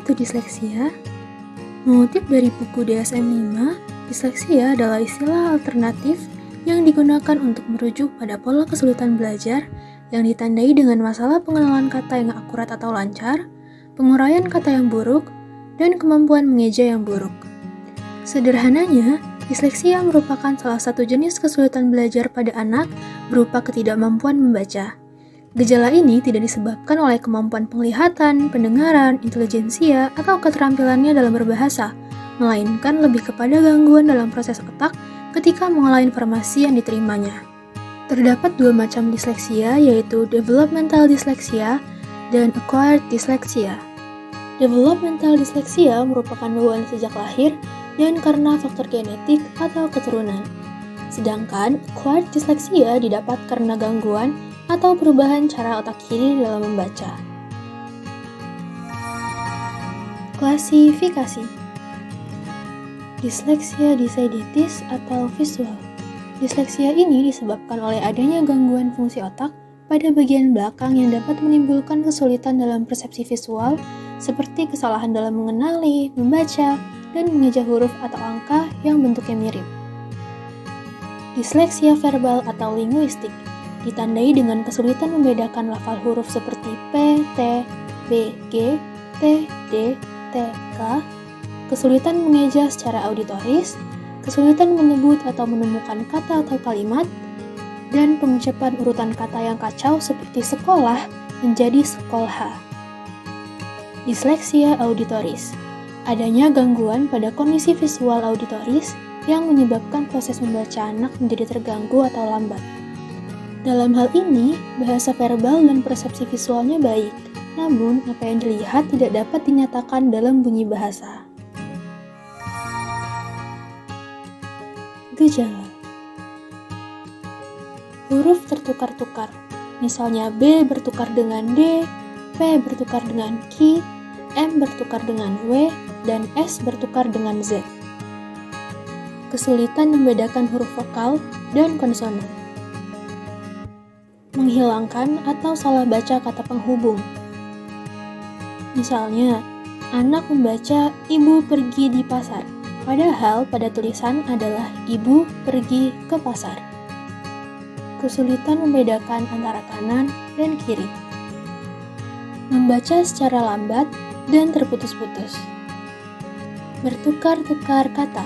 itu disleksia? Mengutip dari buku DSM-5, disleksia adalah istilah alternatif yang digunakan untuk merujuk pada pola kesulitan belajar yang ditandai dengan masalah pengenalan kata yang akurat atau lancar, penguraian kata yang buruk, dan kemampuan mengeja yang buruk. Sederhananya, disleksia merupakan salah satu jenis kesulitan belajar pada anak berupa ketidakmampuan membaca. Gejala ini tidak disebabkan oleh kemampuan penglihatan, pendengaran, intelijensia, atau keterampilannya dalam berbahasa, melainkan lebih kepada gangguan dalam proses otak ketika mengolah informasi yang diterimanya. Terdapat dua macam disleksia, yaitu developmental dyslexia dan acquired dyslexia. Developmental dyslexia merupakan bawaan sejak lahir dan karena faktor genetik atau keturunan. Sedangkan acquired dyslexia didapat karena gangguan atau perubahan cara otak kiri dalam membaca. Klasifikasi disleksia decidedis atau visual. Disleksia ini disebabkan oleh adanya gangguan fungsi otak pada bagian belakang yang dapat menimbulkan kesulitan dalam persepsi visual seperti kesalahan dalam mengenali, membaca, dan mengeja huruf atau angka yang bentuknya mirip. Disleksia verbal atau linguistik ditandai dengan kesulitan membedakan lafal huruf seperti P, T, B, G, T, D, T, K, kesulitan mengeja secara auditoris, kesulitan menyebut atau menemukan kata atau kalimat, dan pengucapan urutan kata yang kacau seperti sekolah menjadi sekolha. Disleksia auditoris, adanya gangguan pada kondisi visual auditoris yang menyebabkan proses membaca anak menjadi terganggu atau lambat. Dalam hal ini, bahasa verbal dan persepsi visualnya baik, namun apa yang dilihat tidak dapat dinyatakan dalam bunyi bahasa. Gejala huruf tertukar-tukar, misalnya B bertukar dengan D, P bertukar dengan Q, M bertukar dengan W, dan S bertukar dengan Z. Kesulitan membedakan huruf vokal dan konsonan. Menghilangkan atau salah baca kata penghubung. Misalnya, anak membaca ibu pergi di pasar, padahal pada tulisan adalah ibu pergi ke pasar. Kesulitan membedakan antara kanan dan kiri. Membaca secara lambat dan terputus-putus. Bertukar-tukar kata,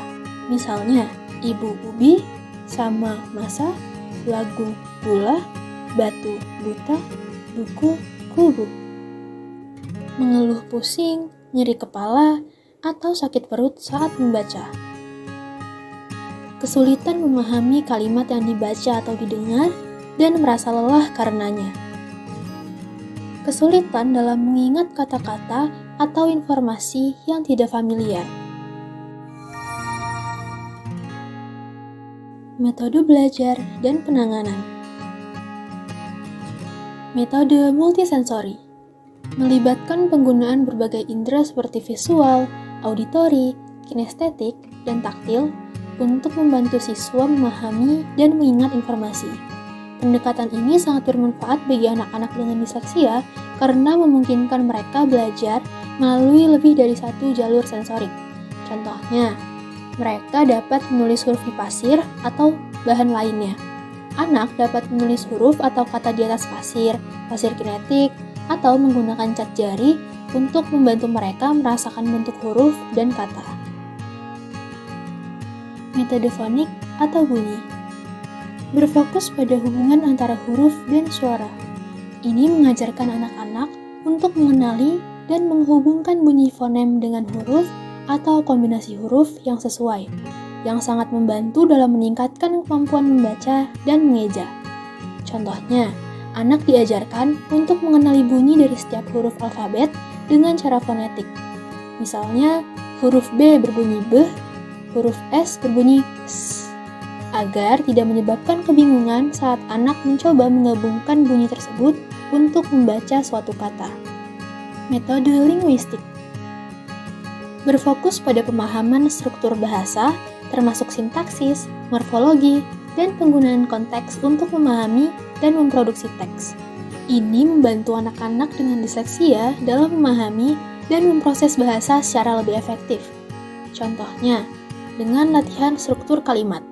misalnya ibu ubi sama masa, lagu gula, batu buta, buku kubu. Mengeluh pusing, nyeri kepala, atau sakit perut saat membaca. Kesulitan memahami kalimat yang dibaca atau didengar dan merasa lelah karenanya. Kesulitan dalam mengingat kata-kata atau informasi yang tidak familiar. Metode belajar dan penanganan. Metode multisensori melibatkan penggunaan berbagai indera seperti visual, auditori, kinestetik, dan taktil untuk membantu siswa memahami dan mengingat informasi. Pendekatan ini sangat bermanfaat bagi anak-anak dengan disleksia karena memungkinkan mereka belajar melalui lebih dari satu jalur sensorik. Contohnya, mereka dapat menulis huruf di pasir atau bahan lainnya. Anak dapat menulis huruf atau kata di atas pasir kinetik, atau menggunakan cat jari untuk membantu mereka merasakan bentuk huruf dan kata. Metode fonik atau bunyi berfokus pada hubungan antara huruf dan suara. Ini mengajarkan anak-anak untuk mengenali dan menghubungkan bunyi fonem dengan huruf atau kombinasi huruf yang sesuai, yang sangat membantu dalam meningkatkan kemampuan membaca dan mengeja. Contohnya, anak diajarkan untuk mengenali bunyi dari setiap huruf alfabet dengan cara fonetik. Misalnya, huruf B berbunyi B, huruf S berbunyi S, agar tidak menyebabkan kebingungan saat anak mencoba menggabungkan bunyi tersebut untuk membaca suatu kata. Metode linguistik berfokus pada pemahaman struktur bahasa, termasuk sintaksis, morfologi, dan penggunaan konteks untuk memahami dan memproduksi teks. Ini membantu anak-anak dengan disleksia dalam memahami dan memproses bahasa secara lebih efektif. Contohnya, dengan latihan struktur kalimat.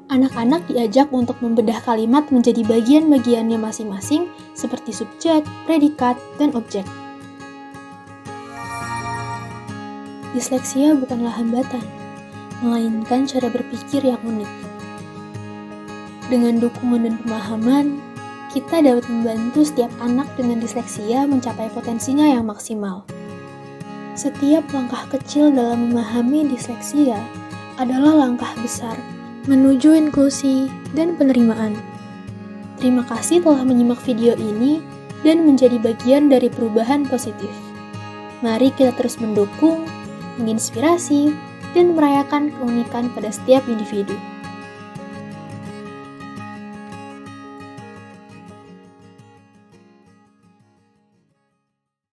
Anak-anak diajak untuk membedah kalimat menjadi bagian-bagiannya masing-masing seperti subjek, predikat, dan objek. Disleksia bukanlah hambatan, melainkan cara berpikir yang unik. Dengan dukungan dan pemahaman, kita dapat membantu setiap anak dengan disleksia mencapai potensinya yang maksimal. Setiap langkah kecil dalam memahami disleksia adalah langkah besar menuju inklusi dan penerimaan. Terima kasih telah menyimak video ini dan menjadi bagian dari perubahan positif. Mari kita terus mendukung, menginspirasi, dan merayakan keunikan pada setiap individu.